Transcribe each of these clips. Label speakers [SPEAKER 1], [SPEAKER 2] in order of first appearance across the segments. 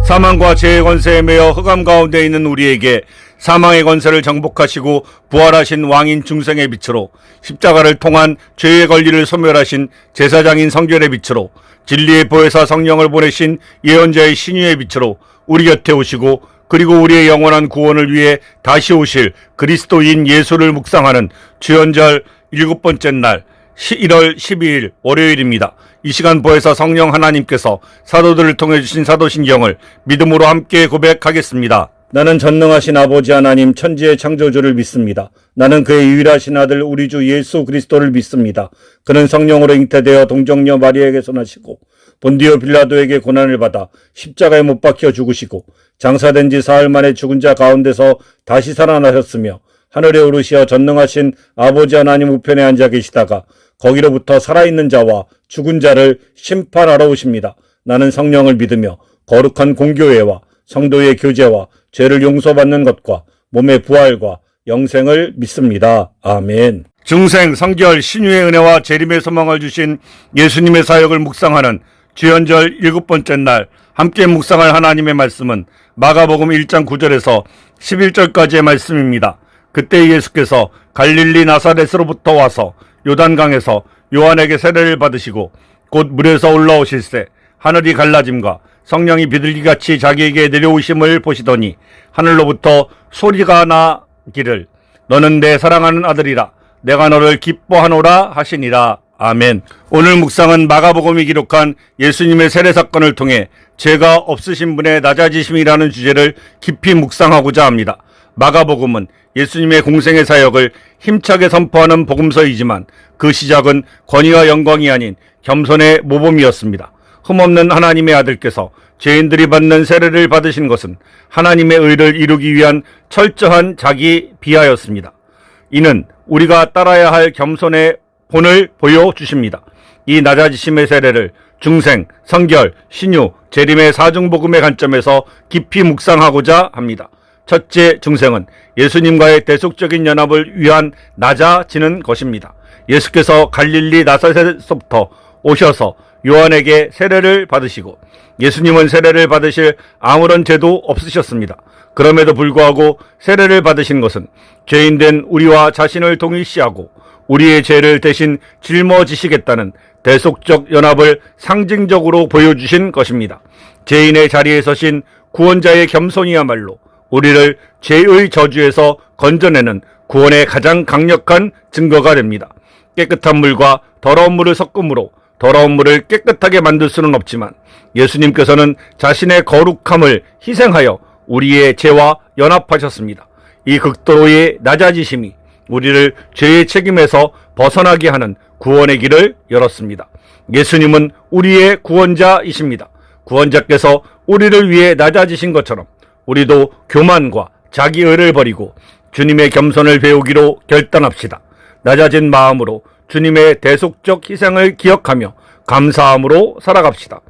[SPEAKER 1] 사망과 죄의 권세에 매여 흑암 가운데 있는 우리에게 사망의 권세를 정복하시고 부활하신 왕인 중생의 빛으로, 십자가를 통한 죄의 권리를 소멸하신 제사장인 성결의 빛으로, 진리의 보혜사 성령을 보내신 예언자의 신유의 빛으로 우리 곁에 오시고, 그리고 우리의 영원한 구원을 위해 다시 오실 그리스도인 예수를 묵상하는 주연절 7번째 날 1월 12일 월요일입니다. 이 시간 보혜사 성령 하나님께서 사도들을 통해 주신 사도신경을 믿음으로 함께 고백하겠습니다. 나는 전능하신 아버지 하나님 천지의 창조주를 믿습니다. 나는 그의 유일하신 아들 우리 주 예수 그리스도를 믿습니다. 그는 성령으로 잉태되어 동정녀 마리아에게서 나시고 본디오 빌라도에게 고난을 받아 십자가에 못 박혀 죽으시고 장사된 지 사흘 만에 죽은 자 가운데서 다시 살아나셨으며 하늘에 오르시어 전능하신 아버지 하나님 우편에 앉아 계시다가 거기로부터 살아있는 자와 죽은 자를 심판하러 오십니다. 나는 성령을 믿으며 거룩한 공교회와 성도의 교제와 죄를 용서받는 것과 몸의 부활과 영생을 믿습니다. 아멘. 중생, 성결, 신유의 은혜와 재림의 소망을 주신 예수님의 사역을 묵상하는 주연절 7번째 날 함께 묵상할 하나님의 말씀은 마가복음 1장 9절에서 11절까지의 말씀입니다. 그때 예수께서 갈릴리 나사렛으로부터 와서 요단강에서 요한에게 세례를 받으시고 곧 물에서 올라오실새 하늘이 갈라짐과 성령이 비둘기같이 자기에게 내려오심을 보시더니 하늘로부터 소리가 나기를 너는 내 사랑하는 아들이라 내가 너를 기뻐하노라 하시니라. 아멘. 오늘 묵상은 마가복음이 기록한 예수님의 세례 사건을 통해 죄가 없으신 분의 낮아지심이라는 주제를 깊이 묵상하고자 합니다. 마가복음은 예수님의 공생의 사역을 힘차게 선포하는 복음서이지만 그 시작은 권위와 영광이 아닌 겸손의 모범이었습니다. 흠없는 하나님의 아들께서 죄인들이 받는 세례를 받으신 것은 하나님의 의를 이루기 위한 철저한 자기 비하였습니다. 이는 우리가 따라야 할 겸손의 본을 보여주십니다. 이 낮아지심의 세례를 중생, 성결, 신유, 재림의 사중복음의 관점에서 깊이 묵상하고자 합니다. 첫째, 중생은 예수님과의 대속적인 연합을 위한 낮아지는 것입니다. 예수께서 갈릴리 나사렛에서부터 오셔서 요한에게 세례를 받으시고 예수님은 세례를 받으실 아무런 죄도 없으셨습니다. 그럼에도 불구하고 세례를 받으신 것은 죄인된 우리와 자신을 동일시하고 우리의 죄를 대신 짊어지시겠다는 대속적 연합을 상징적으로 보여주신 것입니다. 죄인의 자리에 서신 구원자의 겸손이야말로 우리를 죄의 저주에서 건져내는 구원의 가장 강력한 증거가 됩니다. 깨끗한 물과 더러운 물을 섞음으로 더러운 물을 깨끗하게 만들 수는 없지만 예수님께서는 자신의 거룩함을 희생하여 우리의 죄와 연합하셨습니다. 이 극도의 낮아지심이 우리를 죄의 책임에서 벗어나게 하는 구원의 길을 열었습니다. 예수님은 우리의 구원자이십니다. 구원자께서 우리를 위해 낮아지신 것처럼 우리도 교만과 자기의를 버리고 주님의 겸손을 배우기로 결단합시다. 낮아진 마음으로 주님의 대속적 희생을 기억하며 감사함으로 살아갑시다.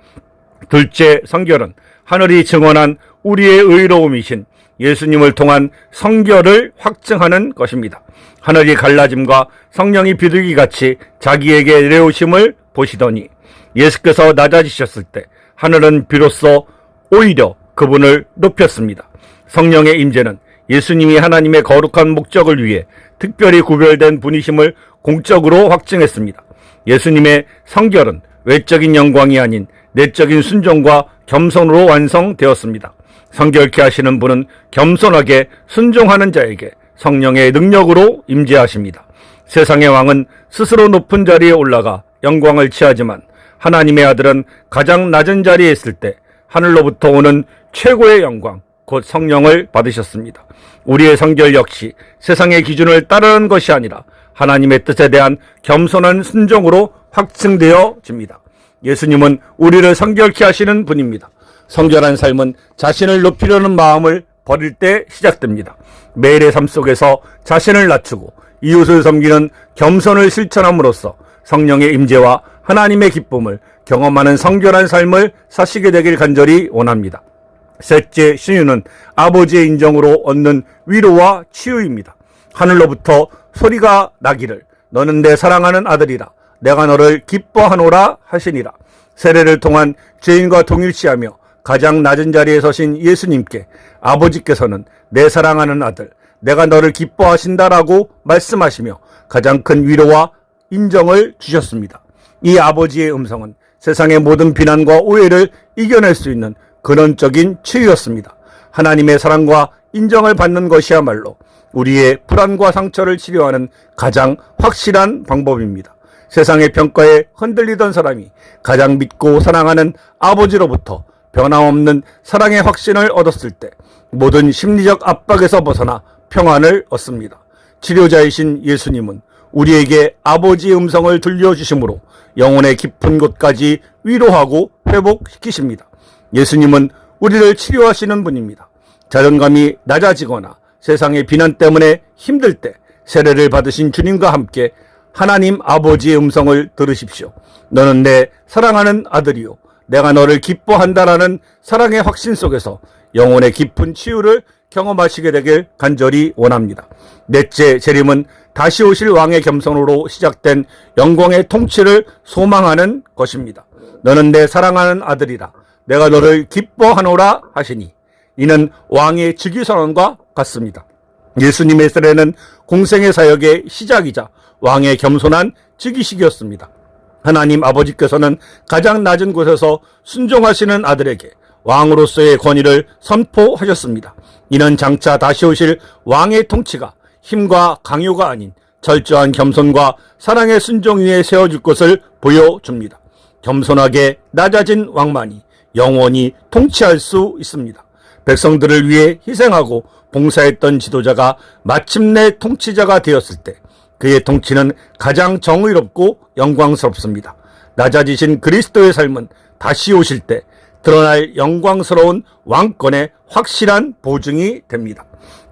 [SPEAKER 1] 둘째, 성결은 하늘이 증언한 우리의 의로움이신 예수님을 통한 성결을 확증하는 것입니다. 하늘이 갈라짐과 성령이 비둘기같이 자기에게 내려오심을 보시더니 예수께서 낮아지셨을 때 하늘은 비로소 오히려 그분을 높였습니다. 성령의 임재는 예수님이 하나님의 거룩한 목적을 위해 특별히 구별된 분이심을 공적으로 확증했습니다. 예수님의 성결은 외적인 영광이 아닌 내적인 순종과 겸손으로 완성되었습니다. 성결케 하시는 분은 겸손하게 순종하는 자에게 성령의 능력으로 임재하십니다. 세상의 왕은 스스로 높은 자리에 올라가 영광을 취하지만 하나님의 아들은 가장 낮은 자리에 있을 때 하늘로부터 오는 최고의 영광, 곧 성령을 받으셨습니다. 우리의 성결 역시 세상의 기준을 따르는 것이 아니라 하나님의 뜻에 대한 겸손한 순종으로 확증되어집니다. 예수님은 우리를 성결케 하시는 분입니다. 성결한 삶은 자신을 높이려는 마음을 버릴 때 시작됩니다. 매일의 삶 속에서 자신을 낮추고 이웃을 섬기는 겸손을 실천함으로써 성령의 임재와 하나님의 기쁨을 경험하는 성결한 삶을 사시게 되길 간절히 원합니다. 셋째, 신유는 아버지의 인정으로 얻는 위로와 치유입니다. 하늘로부터 소리가 나기를 너는 내 사랑하는 아들이라 내가 너를 기뻐하노라 하시니라. 세례를 통한 죄인과 동일시하며 가장 낮은 자리에 서신 예수님께 아버지께서는 내 사랑하는 아들, 내가 너를 기뻐하신다라고 말씀하시며 가장 큰 위로와 인정을 주셨습니다. 이 아버지의 음성은 세상의 모든 비난과 오해를 이겨낼 수 있는 근원적인 치유였습니다. 하나님의 사랑과 인정을 받는 것이야말로 우리의 불안과 상처를 치료하는 가장 확실한 방법입니다. 세상의 평가에 흔들리던 사람이 가장 믿고 사랑하는 아버지로부터 변함없는 사랑의 확신을 얻었을 때 모든 심리적 압박에서 벗어나 평안을 얻습니다. 치료자이신 예수님은 우리에게 아버지의 음성을 들려주심으로 영혼의 깊은 곳까지 위로하고 회복시키십니다. 예수님은 우리를 치료하시는 분입니다. 자존감이 낮아지거나 세상의 비난 때문에 힘들 때 세례를 받으신 주님과 함께 하나님 아버지의 음성을 들으십시오. 너는 내 사랑하는 아들이요, 내가 너를 기뻐한다라는 사랑의 확신 속에서 영혼의 깊은 치유를 경험하시게 되길 간절히 원합니다. 넷째 재림은 다시 오실 왕의 겸손으로 시작된 영광의 통치를 소망하는 것입니다. 너는 내 사랑하는 아들이라 내가 너를 기뻐하노라 하시니, 이는 왕의 즉위선언과 같습니다. 예수님의 세례는 공생의 사역의 시작이자 왕의 겸손한 즉위식이었습니다. 하나님 아버지께서는 가장 낮은 곳에서 순종하시는 아들에게 왕으로서의 권위를 선포하셨습니다. 이는 장차 다시 오실 왕의 통치가 힘과 강요가 아닌 철저한 겸손과 사랑의 순종 위에 세워질 것을 보여줍니다. 겸손하게 낮아진 왕만이 영원히 통치할 수 있습니다. 백성들을 위해 희생하고 봉사했던 지도자가 마침내 통치자가 되었을 때 그의 통치는 가장 정의롭고 영광스럽습니다. 낮아지신 그리스도의 삶은 다시 오실 때 드러날 영광스러운 왕권의 확실한 보증이 됩니다.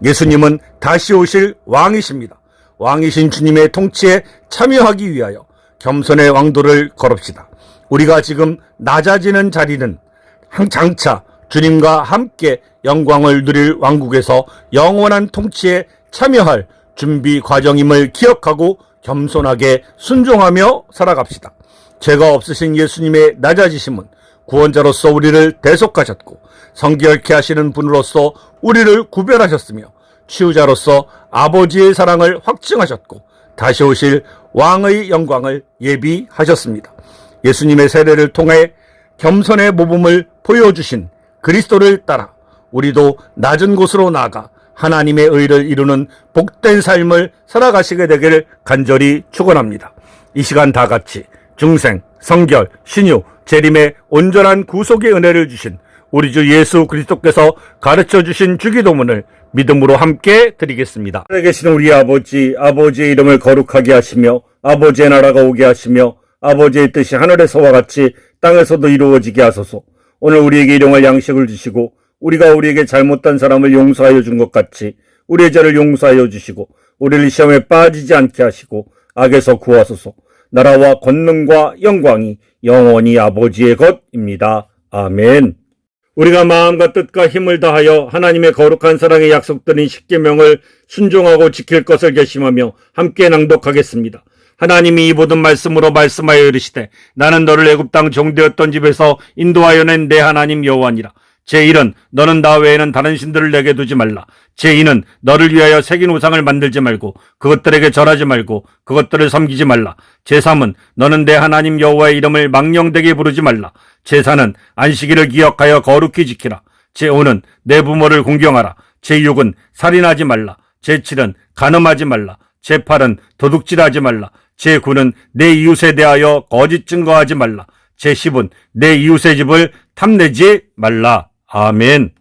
[SPEAKER 1] 예수님은 다시 오실 왕이십니다. 왕이신 주님의 통치에 참여하기 위하여 겸손의 왕도를 걸읍시다. 우리가 지금 낮아지는 자리는 장차 주님과 함께 영광을 누릴 왕국에서 영원한 통치에 참여할 준비 과정임을 기억하고 겸손하게 순종하며 살아갑시다. 죄가 없으신 예수님의 낮아지심은 구원자로서 우리를 대속하셨고 성결케 하시는 분으로서 우리를 구별하셨으며 치유자로서 아버지의 사랑을 확증하셨고 다시 오실 왕의 영광을 예비하셨습니다. 예수님의 세례를 통해 겸손의 모범을 보여주신 그리스도를 따라 우리도 낮은 곳으로 나아가 하나님의 의를 이루는 복된 삶을 살아가시게 되기를 간절히 축원합니다. 이 시간 다 같이 중생, 성결, 신유, 재림의 온전한 구속의 은혜를 주신 우리 주 예수 그리스도께서 가르쳐 주신 주기도문을 믿음으로 함께 드리겠습니다. 하늘에 계신 우리 아버지, 아버지의 이름을 거룩하게 하시며 아버지의 나라가 오게 하시며 아버지의 뜻이 하늘에서와 같이 땅에서도 이루어지게 하소서. 오늘 우리에게 일용할 양식을 주시고 우리가 우리에게 잘못한 사람을 용서하여 준 것 같이 우리의 죄를 용서하여 주시고 우리를 시험에 빠지지 않게 하시고 악에서 구하소서. 나라와 권능과 영광이 영원히 아버지의 것입니다. 아멘. 우리가 마음과 뜻과 힘을 다하여 하나님의 거룩한 사랑의 약속드린 십계명을 순종하고 지킬 것을 결심하며 함께 낭독하겠습니다. 하나님이 이 모든 말씀으로 말씀하여 이르시되 나는 너를 애굽 땅 종되었던 집에서 인도하여 낸 내 하나님 여호와니라. 제1은 너는 나 외에는 다른 신들을 내게 두지 말라. 제2는 너를 위하여 새긴 우상을 만들지 말고 그것들에게 절하지 말고 그것들을 섬기지 말라. 제3은 너는 내 하나님 여호와의 이름을 망령되게 부르지 말라. 제4는 안식일을 기억하여 거룩히 지키라. 제5는 내 부모를 공경하라. 제6은 살인하지 말라. 제7은 간음하지 말라. 제8은 도둑질하지 말라. 제9는 내 이웃에 대하여 거짓 증거하지 말라. 제10은 내 이웃의 집을 탐내지 말라. 아멘.